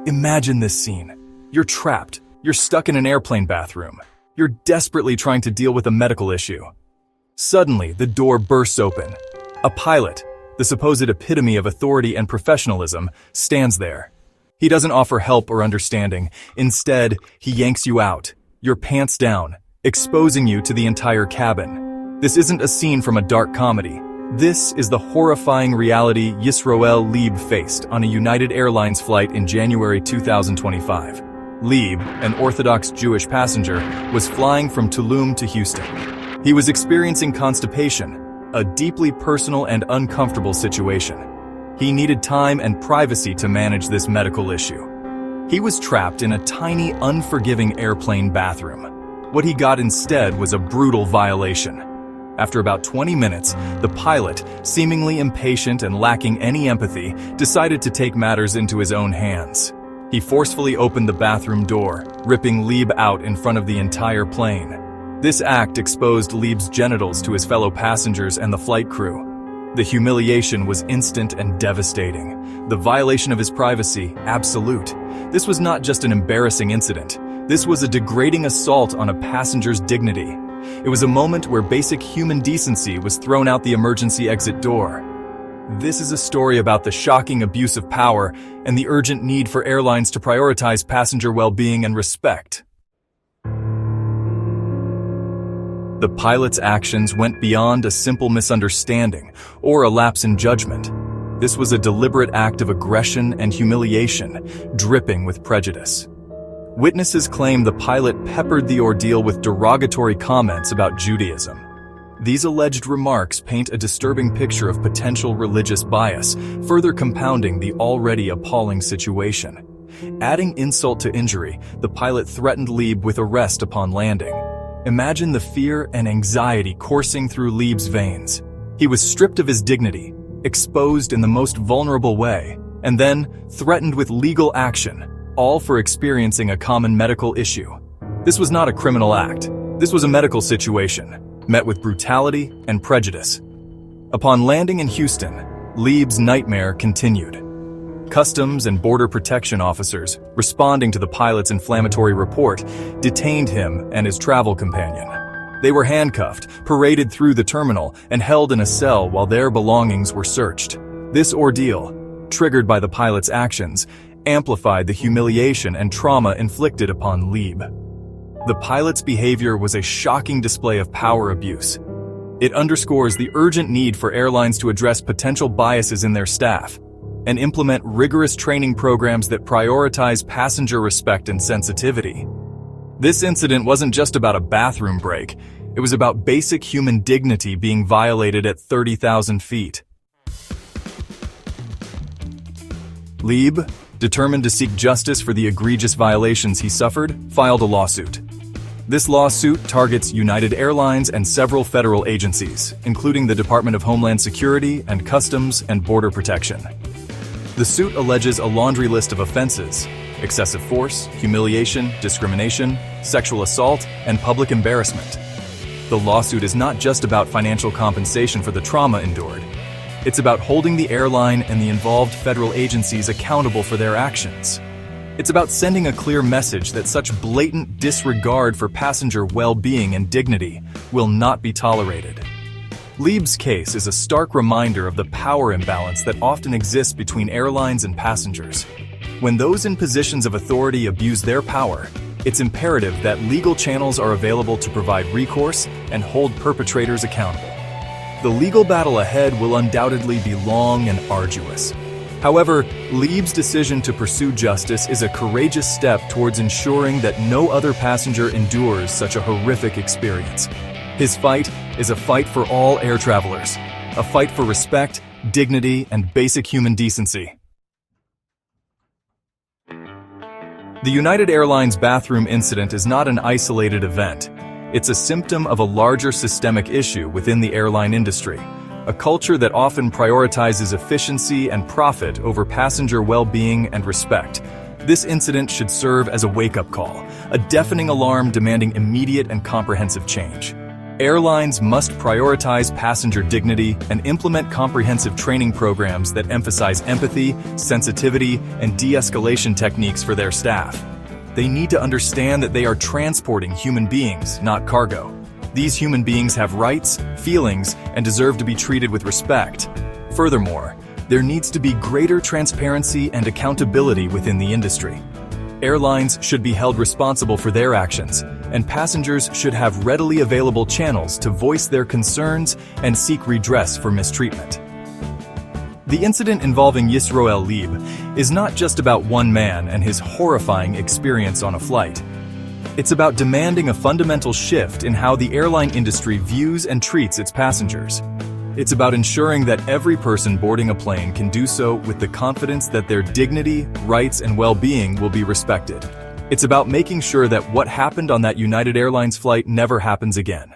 Imagine this scene. You're trapped. You're stuck in an airplane bathroom. You're desperately trying to deal with a medical issue. Suddenly, the door bursts open. A pilot, the supposed epitome of authority and professionalism, stands there. He doesn't offer help or understanding. Instead, he yanks you out, your pants down, exposing you to the entire cabin. This isn't a scene from a dark comedy. This is the horrifying reality Yisroel Liebb faced on a United Airlines flight in January 2025. Liebb, an Orthodox Jewish passenger, was flying from Tulum to Houston. He was experiencing constipation, a deeply personal and uncomfortable situation. He needed time and privacy to manage this medical issue. He was trapped in a tiny, unforgiving airplane bathroom. What he got instead was a brutal violation. After about 20 minutes, the pilot, seemingly impatient and lacking any empathy, decided to take matters into his own hands. He forcefully opened the bathroom door, ripping Liebb out in front of the entire plane. This act exposed Liebb's genitals to his fellow passengers and the flight crew. The humiliation was instant and devastating. The violation of his privacy, absolute. This was not just an embarrassing incident. This was a degrading assault on a passenger's dignity. It was a moment where basic human decency was thrown out the emergency exit door. This is a story about the shocking abuse of power and the urgent need for airlines to prioritize passenger well-being and respect. The pilot's actions went beyond a simple misunderstanding or a lapse in judgment. This was a deliberate act of aggression and humiliation, dripping with prejudice. Witnesses claim the pilot peppered the ordeal with derogatory comments about Judaism. These alleged remarks paint a disturbing picture of potential religious bias, further compounding the already appalling situation. Adding insult to injury, the pilot threatened Liebb with arrest upon landing. Imagine the fear and anxiety coursing through Liebb's veins. He was stripped of his dignity, exposed in the most vulnerable way, and then threatened with legal action, all for experiencing a common medical issue. This was not a criminal act. This was a medical situation, met with brutality and prejudice. Upon landing in Houston, Liebb's nightmare continued. Customs and Border Protection officers, responding to the pilot's inflammatory report, detained him and his travel companion. They were handcuffed, paraded through the terminal, and held in a cell while their belongings were searched. This ordeal, triggered by the pilot's actions, amplified the humiliation and trauma inflicted upon Liebb. The pilot's behavior was a shocking display of power abuse. It underscores the urgent need for airlines to address potential biases in their staff and implement rigorous training programs that prioritize passenger respect and sensitivity. This incident wasn't just about a bathroom break. It was about basic human dignity being violated at 30,000 feet. Liebb, determined to seek justice for the egregious violations he suffered, filed a lawsuit. This lawsuit targets United Airlines and several federal agencies, including the Department of Homeland Security and Customs and Border Protection. The suit alleges a laundry list of offenses: excessive force, humiliation, discrimination, sexual assault, and public embarrassment. The lawsuit is not just about financial compensation for the trauma endured. It's about holding the airline and the involved federal agencies accountable for their actions. It's about sending a clear message that such blatant disregard for passenger well-being and dignity will not be tolerated. Liebb's case is a stark reminder of the power imbalance that often exists between airlines and passengers. When those in positions of authority abuse their power, it's imperative that legal channels are available to provide recourse and hold perpetrators accountable. The legal battle ahead will undoubtedly be long and arduous. However, Liebb's decision to pursue justice is a courageous step towards ensuring that no other passenger endures such a horrific experience. His fight is a fight for all air travelers, a fight for respect, dignity, and basic human decency. The United Airlines bathroom incident is not an isolated event. It's a symptom of a larger systemic issue within the airline industry, a culture that often prioritizes efficiency and profit over passenger well-being and respect. This incident should serve as a wake-up call, a deafening alarm demanding immediate and comprehensive change. Airlines must prioritize passenger dignity and implement comprehensive training programs that emphasize empathy, sensitivity, and de-escalation techniques for their staff. They need to understand that they are transporting human beings, not cargo. These human beings have rights, feelings, and deserve to be treated with respect. Furthermore, there needs to be greater transparency and accountability within the industry. Airlines should be held responsible for their actions, and passengers should have readily available channels to voice their concerns and seek redress for mistreatment. The incident involving Yisroel Liebb is not just about one man and his horrifying experience on a flight. It's about demanding a fundamental shift in how the airline industry views and treats its passengers. It's about ensuring that every person boarding a plane can do so with the confidence that their dignity, rights, and well-being will be respected. It's about making sure that what happened on that United Airlines flight never happens again.